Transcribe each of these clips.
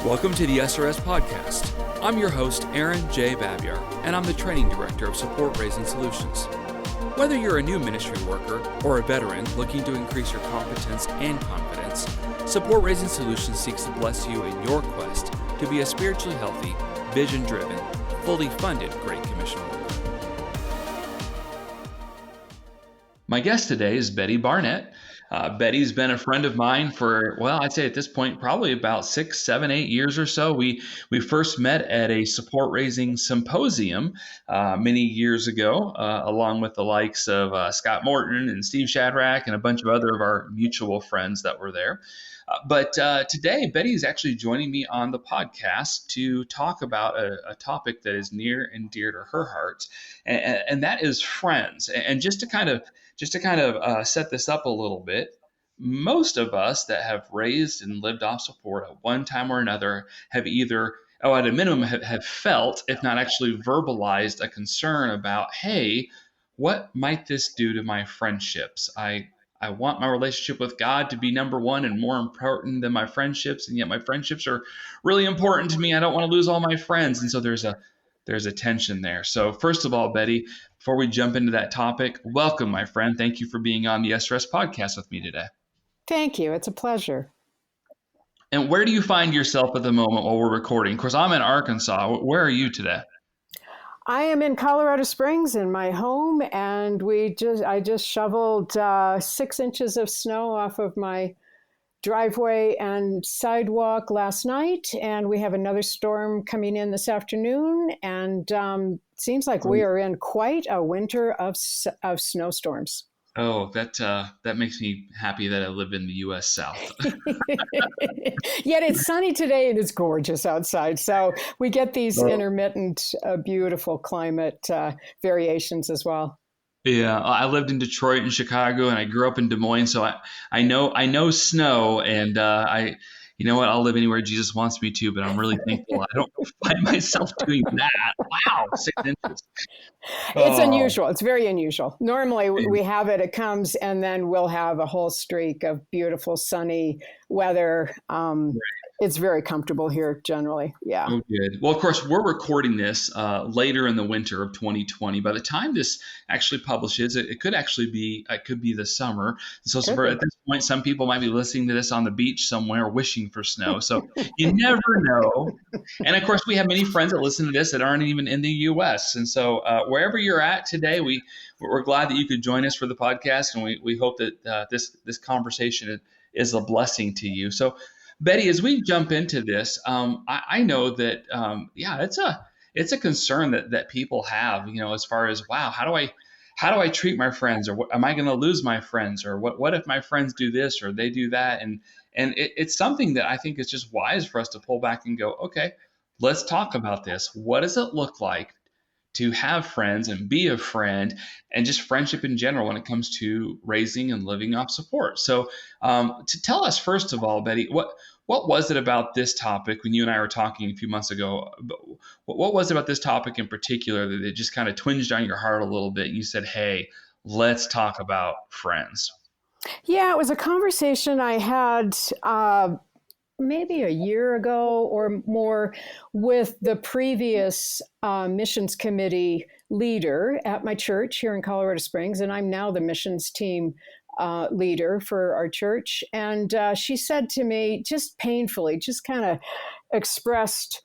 Welcome to the SRS Podcast. I'm your host, Aaron J. Babyar, and I'm the Training Director of Support Raising Solutions. Whether you're a new ministry worker or a veteran looking to increase your competence and confidence, Support Raising Solutions seeks to bless you in your quest to be a spiritually healthy, vision-driven, fully funded Great Commission worker. My guest today is Betty Barnett. Betty's been a friend of mine for, I'd say at this point, probably about 6, 7, 8 years or so. We first met at a support raising symposium many years ago, along with the likes of Scott Morton and Steve Shadrack and a bunch of other of our mutual friends that were there. But today, Betty is actually joining me on the podcast to talk about a topic that is near and dear to her heart, and that is friends. And just to kind of set this up a little bit, most of us that have raised and lived off support at one time or another have either, at a minimum, have felt, if not actually verbalized, a concern about, hey, what might this do to my friendships? I want my relationship with God to be number one and more important than my friendships, and yet my friendships are really important to me. I don't want to lose all my friends, and so there's a tension there. So first of all, Betty, before we jump into that topic, welcome, my friend. Thank you for being on the SRS podcast with me today. Thank you. It's a pleasure. And where do you find yourself at the moment while we're recording? Of course, I'm in Arkansas. Where are you today? I am in Colorado Springs in my home, and I just shoveled 6 inches of snow off of my driveway and sidewalk last night, and we have another storm coming in this afternoon, and seems like we are in quite a winter of snowstorms. Oh, that makes me happy that I live in the U.S. South. Yet it's sunny today and it's gorgeous outside. So we get these intermittent, beautiful climate variations as well. Yeah, I lived in Detroit and Chicago, and I grew up in Des Moines, so I know snow, and you know what? I'll live anywhere Jesus wants me to, but I'm really thankful I don't find myself doing that. Wow, 6 inches. It's unusual. It's very unusual. Normally we have it, it comes, and then we'll have a whole streak of beautiful sunny weather. It's very comfortable here generally. Yeah. Oh, good. Well, of course, we're recording this later in the winter of 2020. By the time this actually publishes, it could be the summer. So at this point, some people might be listening to this on the beach somewhere wishing for snow. So you never know. And of course, we have many friends that listen to this that aren't even in the U.S. And so wherever you're at today, we're glad that you could join us for the podcast. And we hope that this conversation is a blessing to you. So Betty, as we jump into this, I know that, it's a concern that people have, as far as, wow, how do I treat my friends, or am I going to lose my friends, or what if my friends do this or they do that? And it's something that I think is just wise for us to pull back and go, okay, let's talk about this. What does it look like to have friends and be a friend, and just friendship in general when it comes to raising and living off support? So to tell us, first of all, Betty, what was it about this topic when you and I were talking a few months ago? What was it about this topic in particular that it just kind of twinged on your heart a little bit? And you said, hey, let's talk about friends. Yeah, it was a conversation I had maybe a year ago or more with the previous missions committee leader at my church here in Colorado Springs. And I'm now the missions team leader for our church. And she said to me, just painfully, just kind of expressed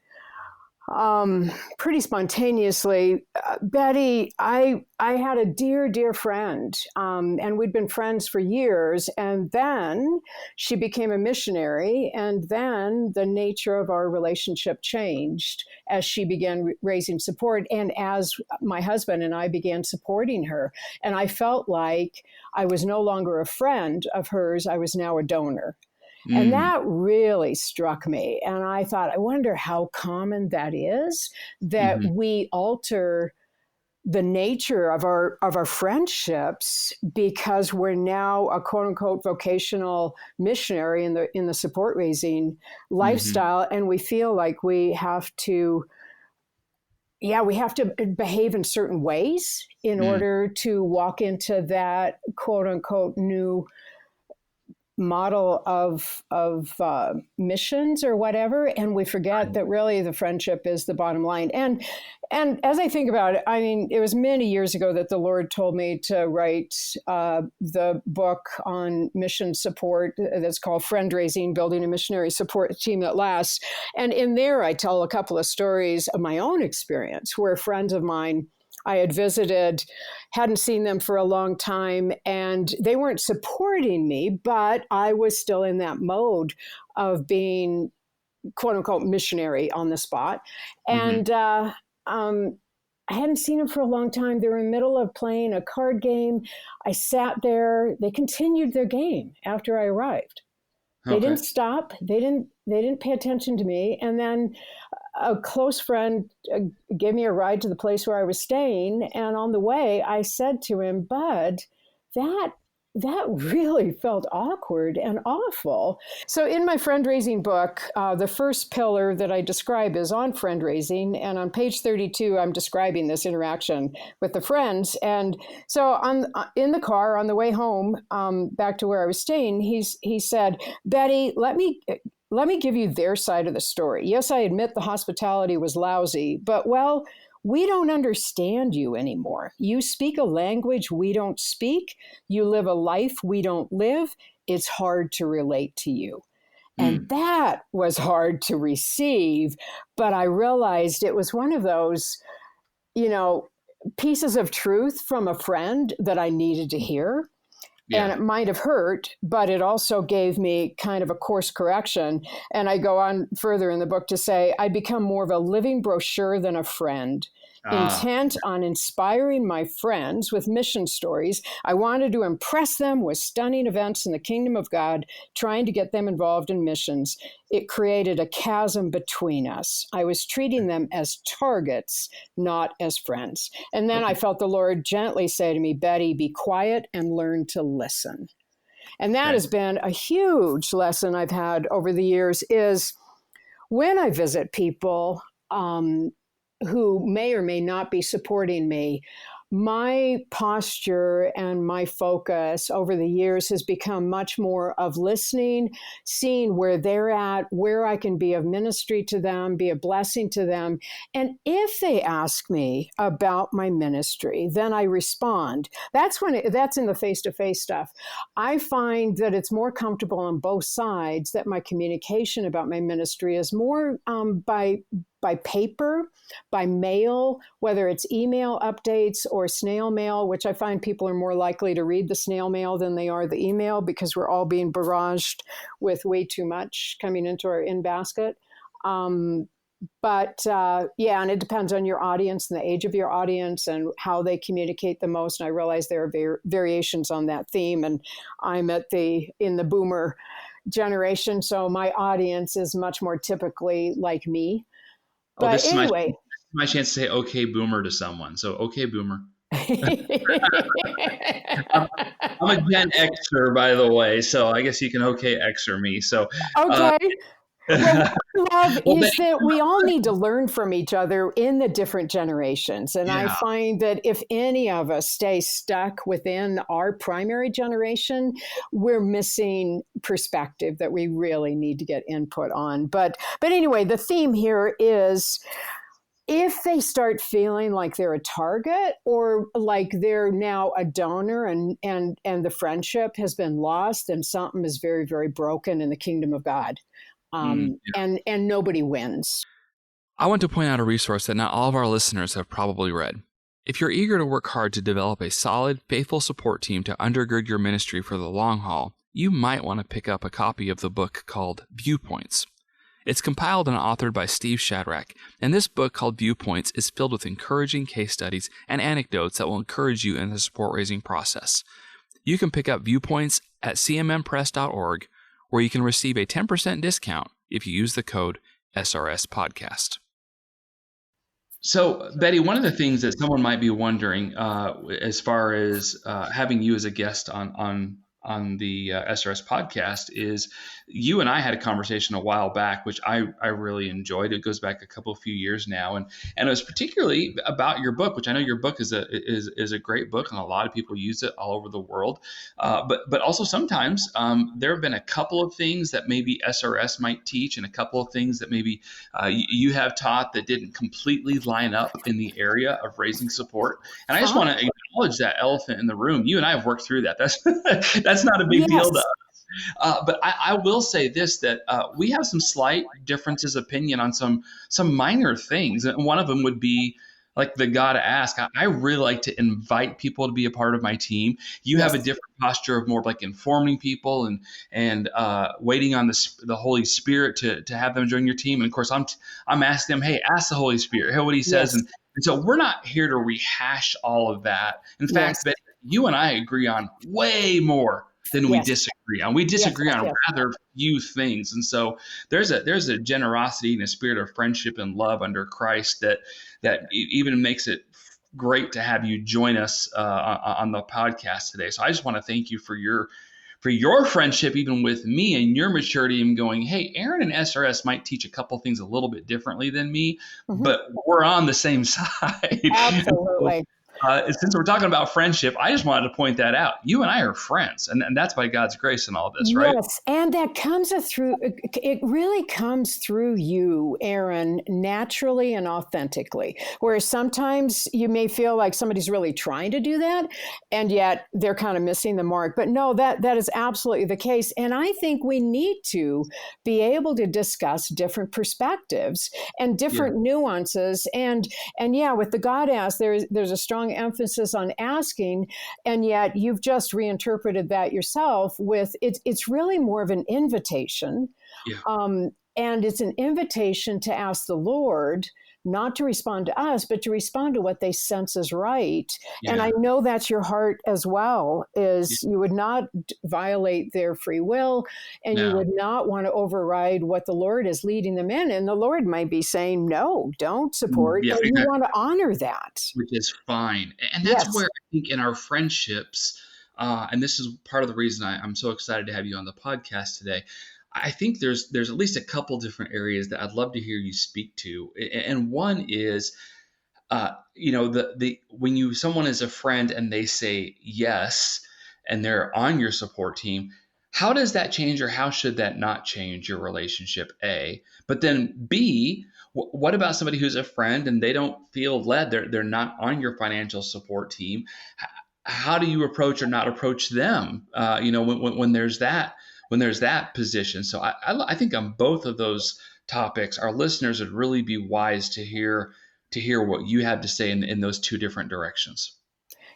pretty spontaneously, Betty, I had a dear friend, and we'd been friends for years. And then she became a missionary, and then the nature of our relationship changed as she began raising support, and as my husband and I began supporting her. And I felt like I was no longer a friend of hers, I was now a donor. And that really struck me. And I thought, I wonder how common that is, that we alter the nature of our friendships because we're now a quote unquote vocational missionary in the support raising lifestyle. And we feel like we have to behave in certain ways in order to walk into that quote unquote new model of missions or whatever, and we forget that really the friendship is the bottom line. And as I think about it, I mean, it was many years ago that the Lord told me to write the book on mission support that's called Friend-Raising, Building a Missionary Support Team That Lasts. And in there, I tell a couple of stories of my own experience where friends of mine I had visited, hadn't seen them for a long time, and they weren't supporting me, but I was still in that mode of being, quote unquote, missionary on the spot. And I hadn't seen them for a long time. They were in the middle of playing a card game. I sat there. They continued their game after I arrived. They didn't stop. They didn't pay attention to me. And then a close friend gave me a ride to the place where I was staying. And on the way, I said to him, Bud, that really felt awkward and awful. So in my friend-raising book, the first pillar that I describe is on friend-raising. And on page 32, I'm describing this interaction with the friends. And so in the car on the way home, back to where I was staying, he said, Betty, let me give you their side of the story. Yes, I admit the hospitality was lousy, but well, we don't understand you anymore. You speak a language we don't speak. You live a life we don't live. It's hard to relate to you. And that was hard to receive, but I realized it was one of those, pieces of truth from a friend that I needed to hear. Yeah. And it might have hurt, but it also gave me kind of a course correction. And I go on further in the book to say, I become more of a living brochure than a friend, intent on inspiring my friends with mission stories. I wanted to impress them with stunning events in the kingdom of God, trying to get them involved in missions. It created a chasm between us. I was treating them as targets, not as friends. And then I felt the Lord gently say to me, Betty, be quiet and learn to listen. And that has been a huge lesson I've had over the years is when I visit people who may or may not be supporting me, my posture and my focus over the years has become much more of listening, seeing where they're at, where I can be of ministry to them, be a blessing to them. And if they ask me about my ministry, then I respond. That's in the face-to-face stuff. I find that it's more comfortable on both sides, that my communication about my ministry is more by paper, by mail, whether it's email updates or snail mail, which I find people are more likely to read the snail mail than they are the email because we're all being barraged with way too much coming into our in-basket. And it depends on your audience and the age of your audience and how they communicate the most. And I realize there are variations on that theme. And I'm in the boomer generation, so my audience is much more typically like me. But this anyway, is my chance to say "Okay, boomer" to someone. So, okay, boomer. I'm a Gen Xer, by the way, so I guess you can okay Xer me. So okay. Well, what I love is that we all need to learn from each other in the different generations. And I find that if any of us stay stuck within our primary generation, we're missing perspective that we really need to get input on. But anyway, the theme here is if they start feeling like they're a target or like they're now a donor and the friendship has been lost, then something is very, very broken in the kingdom of God. And nobody wins. I want to point out a resource that not all of our listeners have probably read. If you're eager to work hard to develop a solid, faithful support team to undergird your ministry for the long haul, you might want to pick up a copy of the book called Viewpoints. It's compiled and authored by Steve Shadrach, and this book called Viewpoints is filled with encouraging case studies and anecdotes that will encourage you in the support-raising process. You can pick up Viewpoints at cmmpress.org, where you can receive a 10% discount if you use the code SRS Podcast. So, Betty, one of the things that someone might be wondering as far as having you as a guest on the SRS podcast is you and I had a conversation a while back, which I really enjoyed. It goes back a few years now, and it was particularly about your book, which I know your book is a great book, and a lot of people use it all over the world. But also sometimes there have been a couple of things that maybe SRS might teach, and a couple of things that maybe you have taught that didn't completely line up in the area of raising support. And I just want to acknowledge that elephant in the room. You and I have worked through that. That's not a big deal to us. But I will say this, that we have some slight differences of opinion on some minor things. And one of them would be like the gotta ask. I really like to invite people to be a part of my team. You have a different posture of more like informing people and waiting on the Holy Spirit to have them join your team. And of course, I'm asking them, hey, ask the Holy Spirit, hear what he says. And so we're not here to rehash all of that. In fact, that you and I agree on way more than we disagree on. We disagree on rather few things. And so there's a generosity and a spirit of friendship and love under Christ that even makes it great to have you join us on the podcast today. So I just want to thank you for your friendship, even with me, and your maturity in going, hey, Aaron and SRS might teach a couple things a little bit differently than me, but we're on the same side. Absolutely. Since we're talking about friendship, I just wanted to point that out. You and I are friends, and that's by God's grace in all this, right? Yes, and that comes through. It really comes through you, Aaron, naturally and authentically. Whereas sometimes you may feel like somebody's really trying to do that, and yet they're kind of missing the mark. But no, that is absolutely the case. And I think we need to be able to discuss different perspectives and different nuances. And with the God ask, there's a strong emphasis on asking, and yet you've just reinterpreted that yourself with it's really more of an invitation. And it's an invitation to ask the Lord not to respond to us, but to respond to what they sense is right. And I know that's your heart as well, is you would not violate their free will, and you would not want to override what the Lord is leading them in. And the Lord might be saying, no, don't support. And you want to honor that. Which is fine. And that's where I think in our friendships, and this is part of the reason I'm so excited to have you on the podcast today, I think there's at least a couple different areas that I'd love to hear you speak to. And one is, when someone is a friend and they say yes, and they're on your support team, how does that change, or how should that not change your relationship, A? But then B, what about somebody who's a friend and they don't feel led? They're not on your financial support team. How do you approach or not approach them? When there's that position. So I think on both of those topics, our listeners would really be wise to hear what you have to say in those two different directions.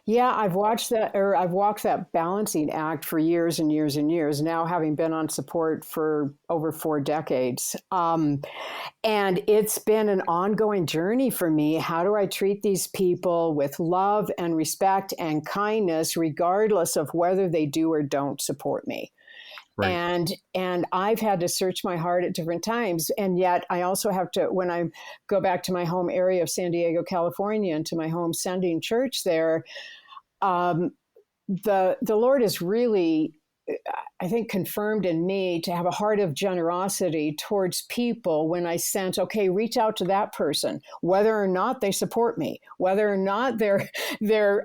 Yeah, I've walked that balancing act for years and years and years now, having been on support for over 4 decades. And it's been an ongoing journey for me. How do I treat these people with love and respect and kindness, regardless of whether they do or don't support me? Right. And I've had to search my heart at different times. And yet I also have to, when I go back to my home area of San Diego, California, and to my home sending church there, the Lord is really, I think, confirmed in me to have a heart of generosity towards people when I sense, okay, reach out to that person, whether or not they support me, whether or not they're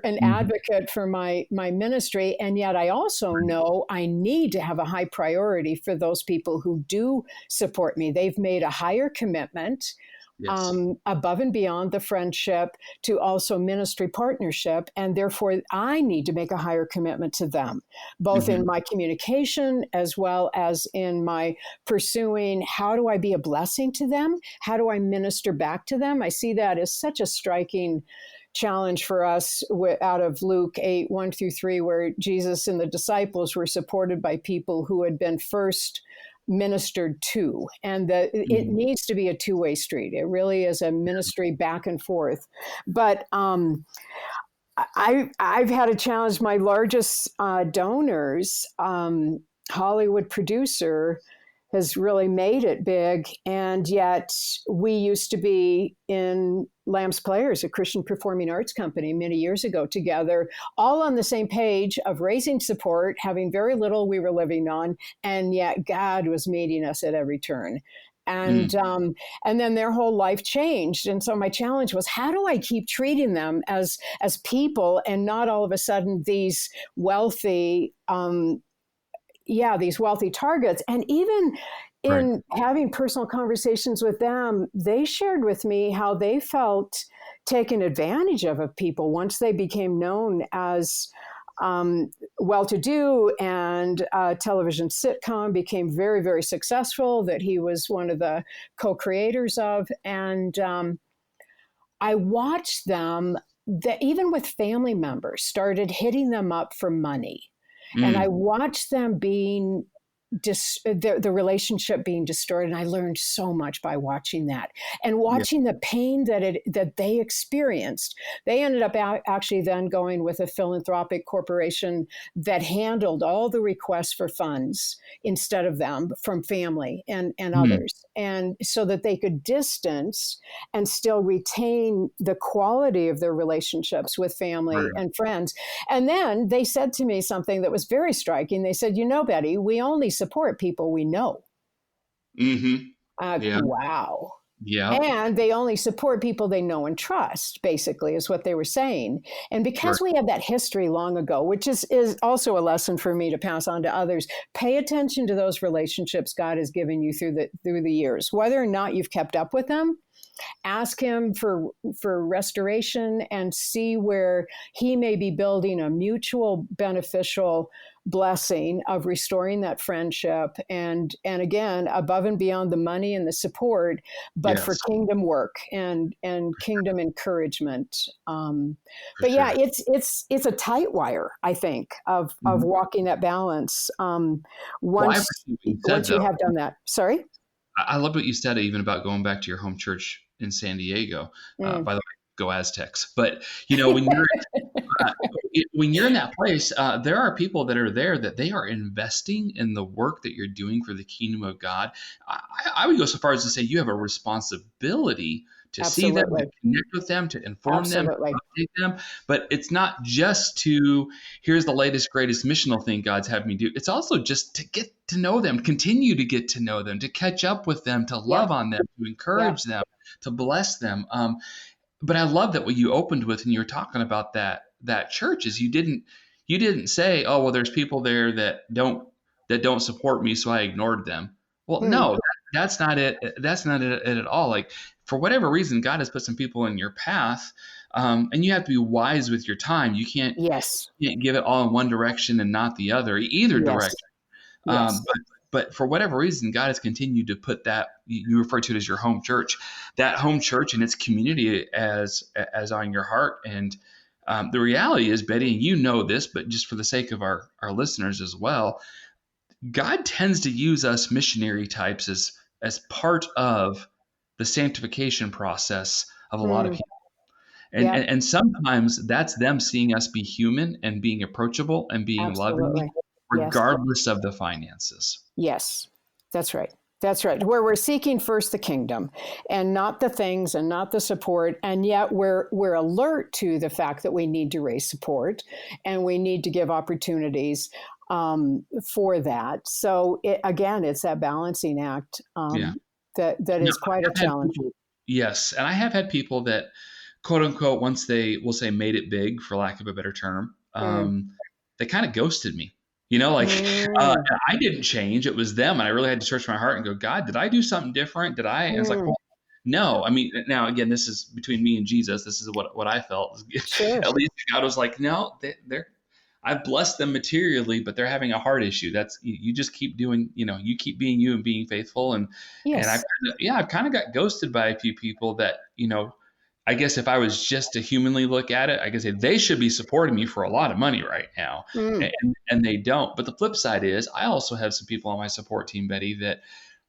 an advocate for my ministry. And yet I also know I need to have a high priority for those people who do support me. They've made a higher commitment. Above and beyond the friendship to also ministry partnership. And therefore, I need to make a higher commitment to them, both in my communication as well as in my pursuing, how do I be a blessing to them? How do I minister back to them? I see that as such a striking challenge for us out of Luke 8, 1-3, where Jesus and the disciples were supported by people who had been first ministered to, and it needs to be a two-way street. It really is a ministry back and forth. But I've had a challenge. My largest donors, Hollywood producer, has really made it big. And yet we used to be in Lamb's Players, a Christian performing arts company, many years ago together, all on the same page of raising support, having very little we were living on, and yet God was meeting us at every turn. And and then their whole life changed. And so my challenge was, how do I keep treating them as people and not all of a sudden these wealthy these wealthy targets? And even in having personal conversations with them, they shared with me how they felt taken advantage of people once they became known as well-to-do, and a television sitcom became very, very successful that he was one of the co-creators of. And I watched them, that even with family members, started hitting them up for money. And I watched them being the relationship being distorted. And I learned so much by watching that and watching the pain that they experienced. They ended up actually then going with a philanthropic corporation that handled all the requests for funds instead of them from family and others. And so that they could distance and still retain the quality of their relationships with family and friends. And then they said to me something that was very striking. They said, Betty, we only support people we know. Wow. Yeah. And they only support people they know and trust, basically, is what they were saying. And because we have that history long ago, which is also a lesson for me to pass on to others, pay attention to those relationships God has given you through the years, whether or not you've kept up with them. Ask him for restoration and see where he may be building a mutual beneficial blessing of restoring that friendship, and again, above and beyond the money and the support, but for kingdom work and kingdom encouragement. But yeah, it's a tight wire, I think, of walking that balance. Once you have done that. Sorry? I love what you said even about going back to your home church in San Diego. By the way, go Aztecs. But when you're in that place, there are people that are there that they are investing in the work that you're doing for the kingdom of God. I would go so far as to say you have a responsibility to see them, to connect with them, to inform them, to update them. But it's not just here's the latest, greatest missional thing God's had me do. It's also just to get to know them, continue to get to know them, to catch up with them, to love on them, to encourage them, to bless them. But I love that what you opened with when you were talking about that church is you didn't say, oh, well, there's people there that don't support me, so I ignored them. Well, no, that's not it. That's not it at all. Like, for whatever reason, God has put some people in your path, and you have to be wise with your time. You can't give it all in one direction and not the other, either direction. But for whatever reason, God has continued to put that, you refer to it as your home church, that home church and its community as on your heart. And the reality is, Betty, and you know this, but just for the sake of our listeners as well, God tends to use us missionary types as part of the sanctification process of a lot of people. And sometimes that's them seeing us be human and being approachable and being loving, regardless of the finances. Yes, that's right. That's right. Where we're seeking first the kingdom and not the things and not the support. And yet we're alert to the fact that we need to raise support and we need to give opportunities for that. So it's that balancing act that is quite a challenge. Yes. And I have had people that, quote unquote, once they will say made it big, for lack of a better term, they kind of ghosted me. I didn't change. It was them. And I really had to search my heart and go, God, did I do something different? And it's like, well, no. I mean, now, again, this is between me and Jesus. This is what I felt. Sure. At least God was like, no, I've blessed them materially, but they're having a heart issue. That's, you just keep doing, you keep being you and being faithful. And I've kind of got ghosted by a few people that, I guess if I was just to humanly look at it, I could say they should be supporting me for a lot of money right now. And they don't. But the flip side is I also have some people on my support team, Betty, that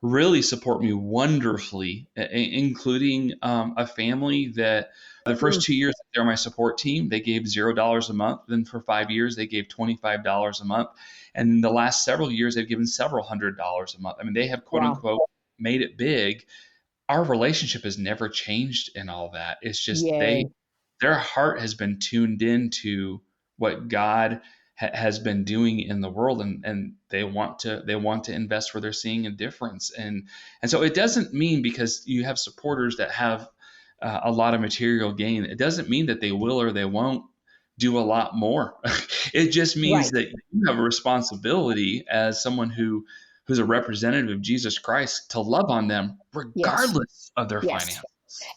really support me wonderfully, including a family that The first 2 years that they were my support team, they gave $0 a month. Then for 5 years, they gave $25 a month. And the last several years, they've given several $100s a month. I mean, they have quote unquote made it big. Our relationship has never changed in all that. It's just their heart has been tuned into what God has been doing in the world, and they want to invest where they're seeing a difference. And so it doesn't mean because you have supporters that have a lot of material gain, it doesn't mean that they will or they won't do a lot more. It just means that you have a responsibility as someone who's a representative of Jesus Christ to love on them regardless of their finances.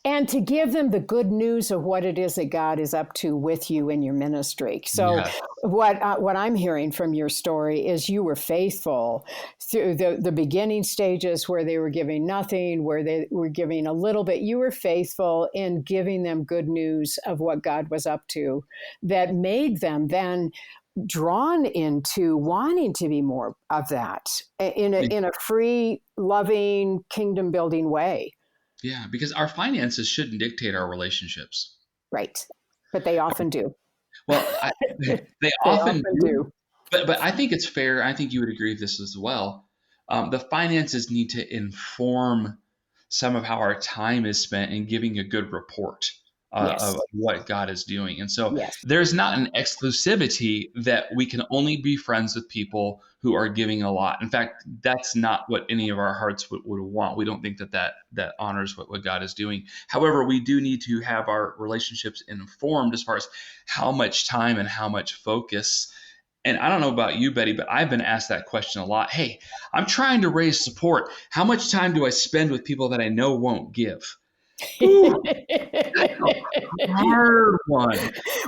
And to give them the good news of what it is that God is up to with you in your ministry. So what I'm hearing from your story is you were faithful through the beginning stages where they were giving nothing, where they were giving a little bit. You were faithful in giving them good news of what God was up to that made them then drawn into wanting to be more of that in a free, loving, kingdom-building way. Yeah, because our finances shouldn't dictate our relationships. Right. But they often do. Well, they often do. But I think it's fair. I think you would agree with this as well. The finances need to inform some of how our time is spent in giving a good report of what God is doing. And so there's not an exclusivity that we can only be friends with people who are giving a lot. In fact, that's not what any of our hearts would want. We don't think that honors what God is doing. However, we do need to have our relationships informed as far as how much time and how much focus. And I don't know about you, Betty, but I've been asked that question a lot. Hey, I'm trying to raise support. How much time do I spend with people that I know won't give? Ooh, that's a hard one.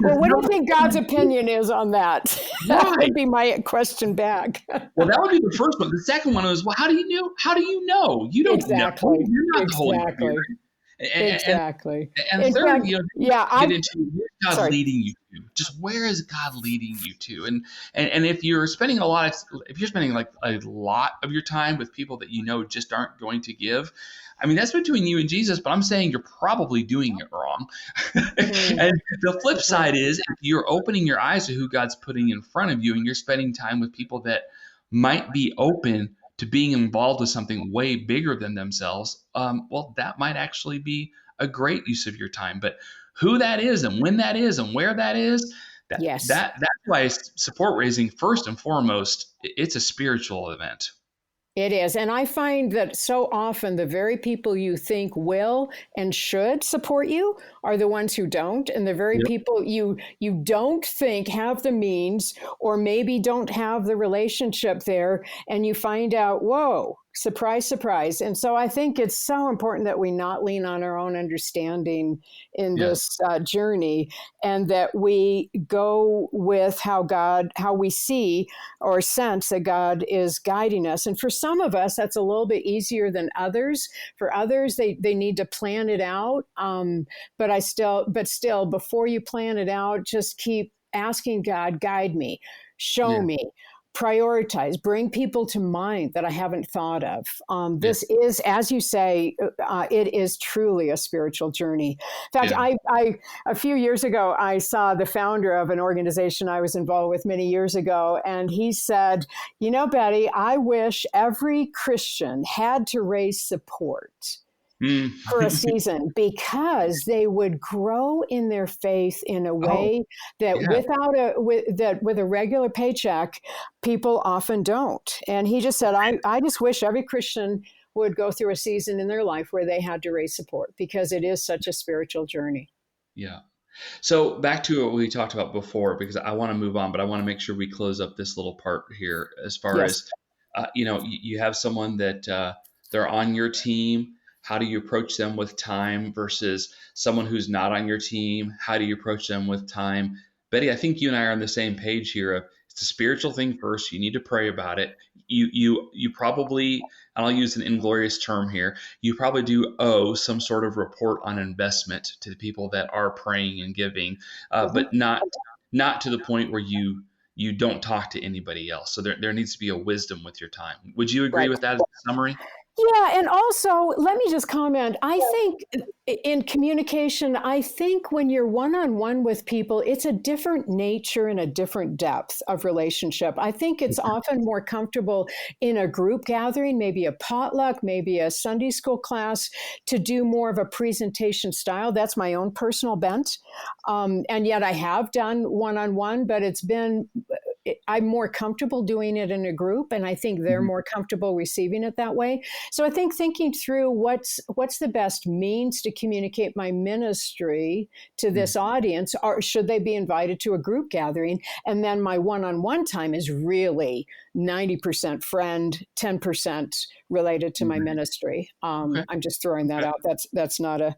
Well, what do you think God's opinion is on that? That would be my question back. Well, that would be the first one. The second one was, well, how do you know? How do you know? You don't know. You're not the Holy Spirit. And third, get into where God's leading you to. Just where is God leading you to? And if you're spending like a lot of your time with people that you know just aren't going to give, I mean, that's between you and Jesus, but I'm saying you're probably doing it wrong. And the flip side is if you're opening your eyes to who God's putting in front of you and you're spending time with people that might be open to being involved with something way bigger than themselves, well, that might actually be a great use of your time. But who that is and when that is and where that is, that's why support raising, first and foremost, it's a spiritual event. It is. And I find that so often the very people you think will and should support you are the ones who don't. And the very people you don't think have the means or maybe don't have the relationship there. And you find out, whoa, surprise, surprise. And so I think it's so important that we not lean on our own understanding in this journey, and that we go with how we see or sense that God is guiding us. And for some of us, that's a little bit easier than others. For others, they need to plan it out. But still, before you plan it out, just keep asking God, guide me, show me. Prioritize, bring people to mind that I haven't thought of. This is, as you say, it is truly a spiritual journey. In fact, I a few years ago, I saw the founder of an organization I was involved with many years ago, and he said, you know, Betty, I wish every Christian had to raise support for a season, because they would grow in their faith in a way that with a regular paycheck, people often don't. And he just said, I just wish every Christian would go through a season in their life where they had to raise support, because it is such a spiritual journey. Yeah. So back to what we talked about before, because I want to move on, but I want to make sure we close up this little part here as far as, you have someone that they're on your team. How do you approach them with time versus someone who's not on your team? How do you approach them with time? Betty, I think you and I are on the same page here. It's a spiritual thing first. You need to pray about it. You probably, and I'll use an inglorious term here, you probably do owe some sort of report on investment to the people that are praying and giving, but not to the point where you don't talk to anybody else. So there needs to be a wisdom with your time. Would you agree with that as a summary? Yeah, and also let me just comment. I think in communication, I think when you're one-on-one with people, it's a different nature and a different depth of relationship. I think it's often more comfortable in a group gathering, maybe a potluck, maybe a Sunday school class, to do more of a presentation style. That's my own personal bent. And yet I have done one-on-one, but I'm more comfortable doing it in a group, and I think they're Mhm. more comfortable receiving it that way. So I think thinking through what's the best means to communicate my ministry to this audience, or should they be invited to a group gathering? And then my one-on-one time is really 90% friend, 10% related to my Mhm. ministry. Okay. I'm just throwing that Okay. out. That's not a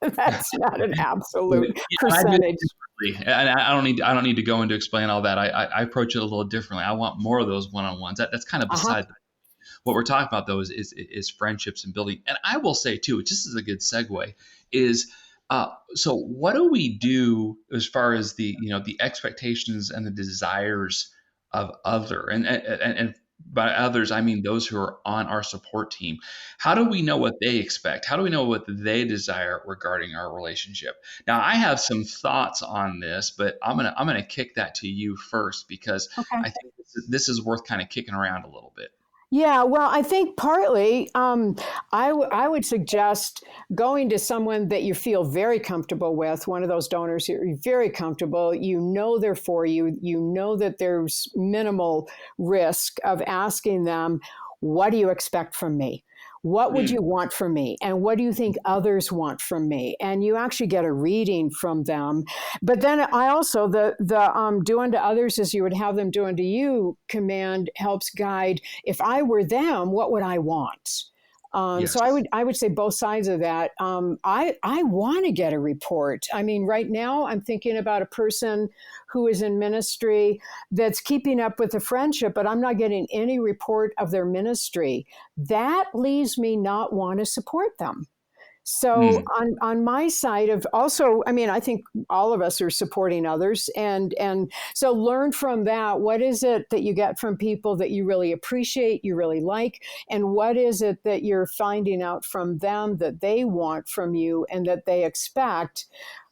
that's not an Yeah, absolute I do it percentage. differently, and I don't need to go into explain all that. I approach it a little differently. I want more of those one-on-ones. That's kind of Uh-huh. beside what we're talking about, though, is friendships and building. And I will say too, just as a good segue, is so what do we do as far as the expectations and the desires of and by others I mean those who are on our support team. How do we know what they expect? How do we know what they desire regarding our relationship? Now I have some thoughts on this, but I'm gonna kick that to you first because Okay. I think this is worth kind of kicking around a little bit. Yeah, well, I think partly I would suggest going to someone that you feel very comfortable with, one of those donors you're very comfortable, you know they're for you, you know that there's minimal risk of asking them, what do you expect from me? What would Mm, you want from me? And what do you think others want from me? And you actually get a reading from them. But then I also, the do unto others as you would have them do unto you command helps guide. If I were them, what would I want? So yes. I would say both sides of that. I want to get a report. I mean, right now I'm thinking about a person who is in ministry that's keeping up with the friendship, but I'm not getting any report of their ministry. That leaves me not want to support them. So Mm, on my side of also, I mean, I think all of us are supporting others, and so learn from that. What is it that you get from people that you really appreciate, you really like, and what is it that you're finding out from them that they want from you and that they expect?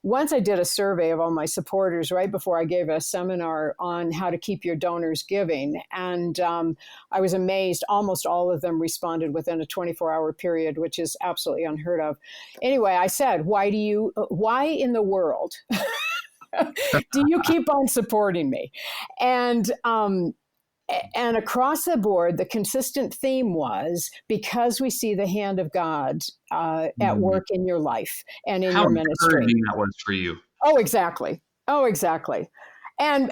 Once I did a survey of all my supporters right before I gave a seminar on how to keep your donors giving, and I was amazed. Almost all of them responded within a 24-hour period, which is absolutely unheard of. Anyway, I said, why in the world do you keep on supporting me? And and across the board, the consistent theme was because we see the hand of God at mm. work in your life and in How your ministry. encouraging that was for you. Oh, exactly. Oh, exactly. And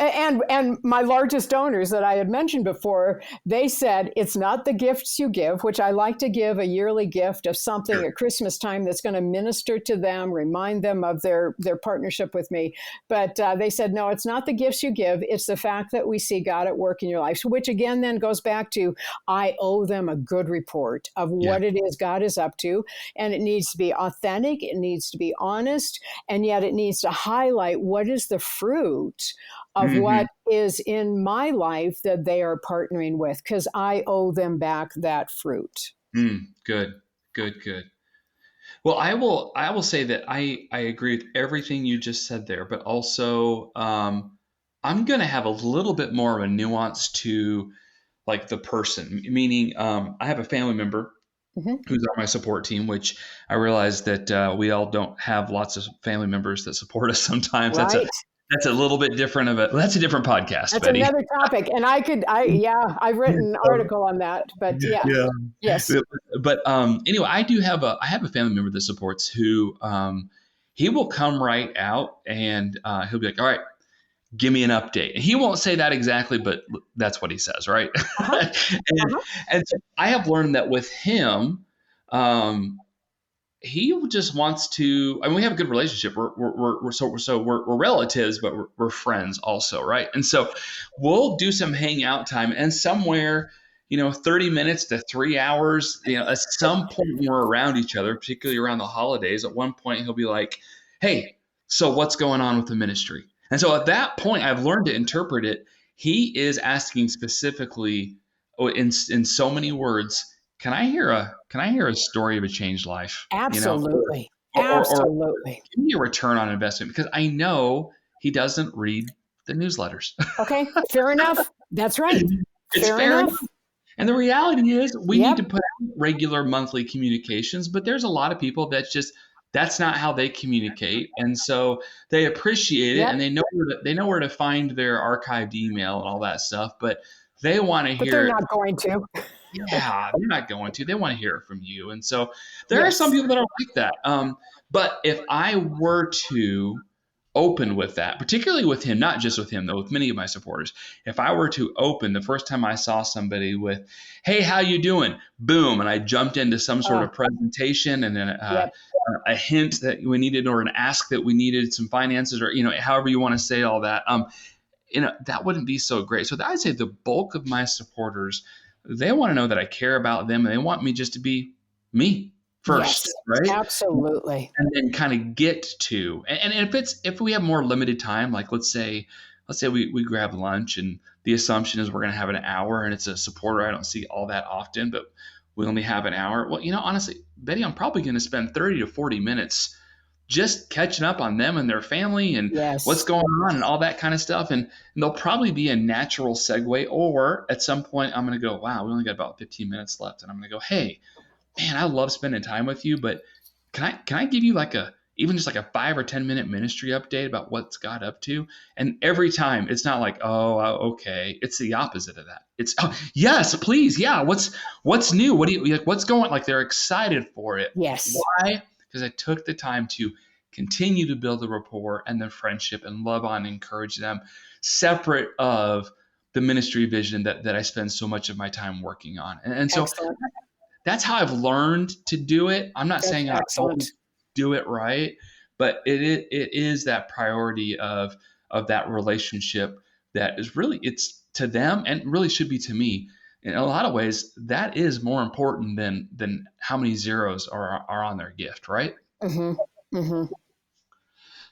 my largest donors that I had mentioned before, they said it's not the gifts you give, which I like to give a yearly gift of something Sure. at Christmas time that's going to minister to them, remind them of their partnership with me. But they said, no, it's not the gifts you give. It's the fact that we see God at work in your life, which again then goes back to I owe them a good report of Yeah. what it is God is up to. And it needs to be authentic. It needs to be honest. And yet it needs to highlight what is the fruit of Hmm. what is in my life that they are partnering with, because I owe them back that fruit. Good. Good. Good. Well, I will say that I agree with everything you just said there, but also I'm going to have a little bit more of a nuance to like the person, meaning I have a family member Mm-hmm. who's on my support team, which I realize that we all don't have lots of family members that support us sometimes. Right. That's a little bit different that's a different podcast, That's Betty. another topic. And yeah, I've written an article on that. But yeah, Yeah. yes. But anyway, I have a family member that supports who he will come right out and he'll be like, all right, give me an update. And he won't say that exactly, but that's what he says, right? Uh-huh. and Uh-huh. and so I have learned that with him, um, he just wants to. I mean, we have a good relationship. We're relatives, but we're friends also, right? And so we'll do some hangout time, and somewhere, 30 minutes to 3 hours, at some point when we're around each other, particularly around the holidays, at one point he'll be like, "Hey, so what's going on with the ministry?" And so at that point, I've learned to interpret it. He is asking specifically, in so many words, can I hear a story of a changed life? Absolutely. Or Absolutely. give me a return on investment, because I know he doesn't read the newsletters. Okay. Fair enough. That's right. It's Fair fair enough. enough. And the reality is we need to Yep. put out regular monthly communications, but there's a lot of people that's not how they communicate. And so they appreciate it, Yep. and they know where to find their archived email and all that stuff, but they want to But they're hear it. not going to. Yeah, they're not going to. They want to hear it from you. And so there are some Yes. people that are like that. But if I were to open with that, particularly with him, not just with him, though, with many of my supporters, if I were to open the first time I saw somebody with, "Hey, how you doing?" Boom, and I jumped into some sort of presentation, and then Yep. a hint that we needed, or an ask that we needed some finances, or however you want to say all that. That wouldn't be so great. So I'd say the bulk of my supporters, they want to know that I care about them, and they want me just to be me first, Yes. right? Absolutely. And then kind of get to, and if we have more limited time, like let's say we grab lunch, and the assumption is we're going to have an hour, and it's a supporter I don't see all that often, but we only have an hour. Well, honestly, Betty, I'm probably going to spend 30 to 40 minutes just catching up on them and their family and what's Yes. going on and all that kind of stuff. And there'll probably be a natural segue, or at some point I'm going to go, wow, we only got about 15 minutes left. And I'm going to go, hey, man, I love spending time with you, but can I give you even just like a 5 or 10 minute ministry update about what's God up to? And every time it's not like, oh, okay. It's the opposite of that. It's, oh, yes, please. Yeah. What's new? What do you like? What's going, like, they're excited for it. Yes. Why? Because I took the time to continue to build the rapport and the friendship and love on and encourage them, separate of the ministry vision that I spend so much of my time working on. And so Excellent. that's how I've learned to do it. I'm not That's saying I excellent. always do it right, but it is that priority of that relationship that is really, it's to them and really should be to me. In a lot of ways, that is more important than how many zeros are on their gift, right? Mm-hmm. Mm-hmm.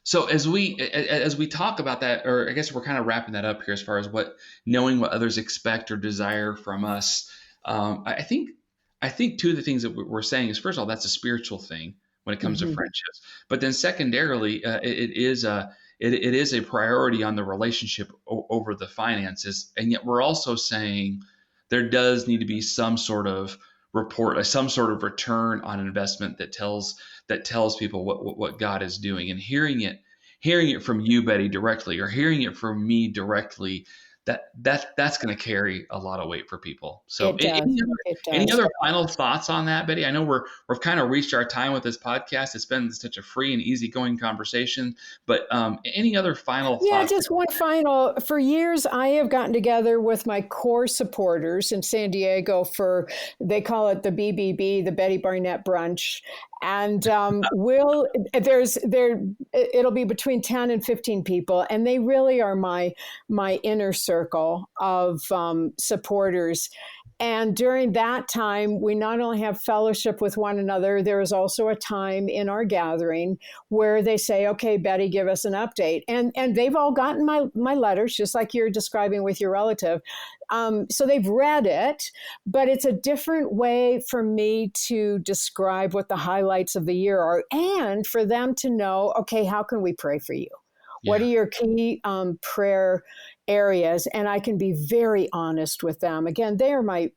So as we talk about that, or I guess we're kind of wrapping that up here as far as knowing what others expect or desire from us. I think two of the things that we're saying is, first of all, that's a spiritual thing when it comes to Mm-hmm. friendships, but then secondarily, it is a priority on the relationship over the finances, and yet we're also saying there does need to be some sort of report, some sort of return on investment that tells people what God is doing, and hearing it from you, Betty, directly, or hearing it from me directly, that's going to carry a lot of weight for people. So It does. It any does. other final thoughts on that, Betty? I know we've kind of reached our time with this podcast. It's been such a free and easygoing conversation, but any other final Yeah, thoughts? just one final. For years, I have gotten together with my core supporters in San Diego they call it the BBB, the Betty Barnett Brunch. And it'll be between 10 and 15 people. And they really are my inner circle of supporters. And during that time, we not only have fellowship with one another, there is also a time in our gathering where they say, okay, Betty, give us an update. And they've all gotten my letters, just like you're describing with your relative. So they've read it, but it's a different way for me to describe what the highlights of the year are, and for them to know, okay, how can we pray for you? What are your key prayer areas? And I can be very honest with them. Again, they are my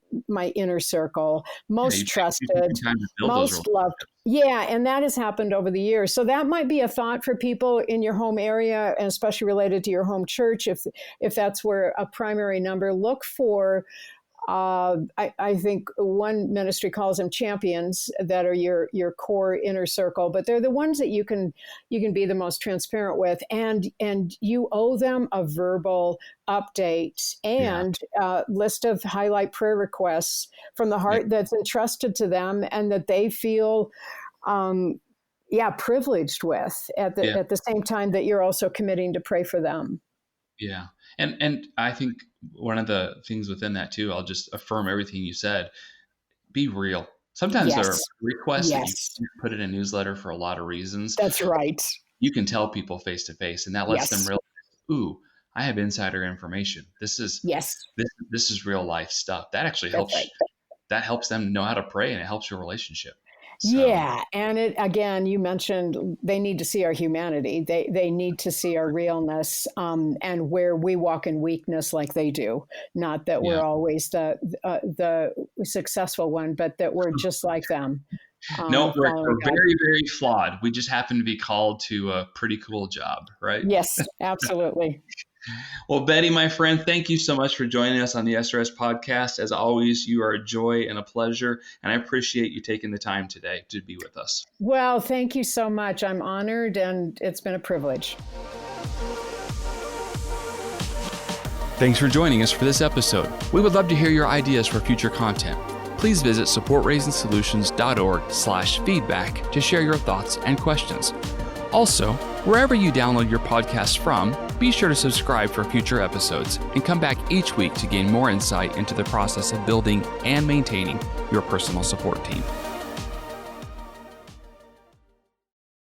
inner circle, most trusted, most loved. Yeah, and that has happened over the years. So that might be a thought for people in your home area, and especially related to your home church, if that's where a primary number. Look for. I think one ministry calls them champions, that are your core inner circle, but they're the ones that you can be the most transparent with, and you owe them a verbal update and list of highlight prayer requests from the heart that's entrusted to them, and that they feel privileged with at the same time that you're also committing to pray for them. Yeah. And I think one of the things within that too, I'll just affirm everything you said. Be real. Sometimes there are requests that you can't put in a newsletter for a lot of reasons. That's right. You can tell people face to face, and that lets them realize, ooh, I have insider information. This is real life stuff. That actually helps. that helps them know how to pray, and it helps your relationship. So. Yeah. And it, again, you mentioned they need to see our humanity. They need to see our realness, and where we walk in weakness like they do. Not that we're always the successful one, but that we're just like them. No, we're very, very flawed. We just happen to be called to a pretty cool job, right? Yes, absolutely. Well, Betty, my friend, thank you so much for joining us on the SRS podcast. As always, you are a joy and a pleasure, and I appreciate you taking the time today to be with us. Well, thank you so much. I'm honored, and it's been a privilege. Thanks for joining us for this episode. We would love to hear your ideas for future content. Please visit supportraisersolutions.org/feedback to share your thoughts and questions. Also, wherever you download your podcast from, be sure to subscribe for future episodes and come back each week to gain more insight into the process of building and maintaining your personal support team.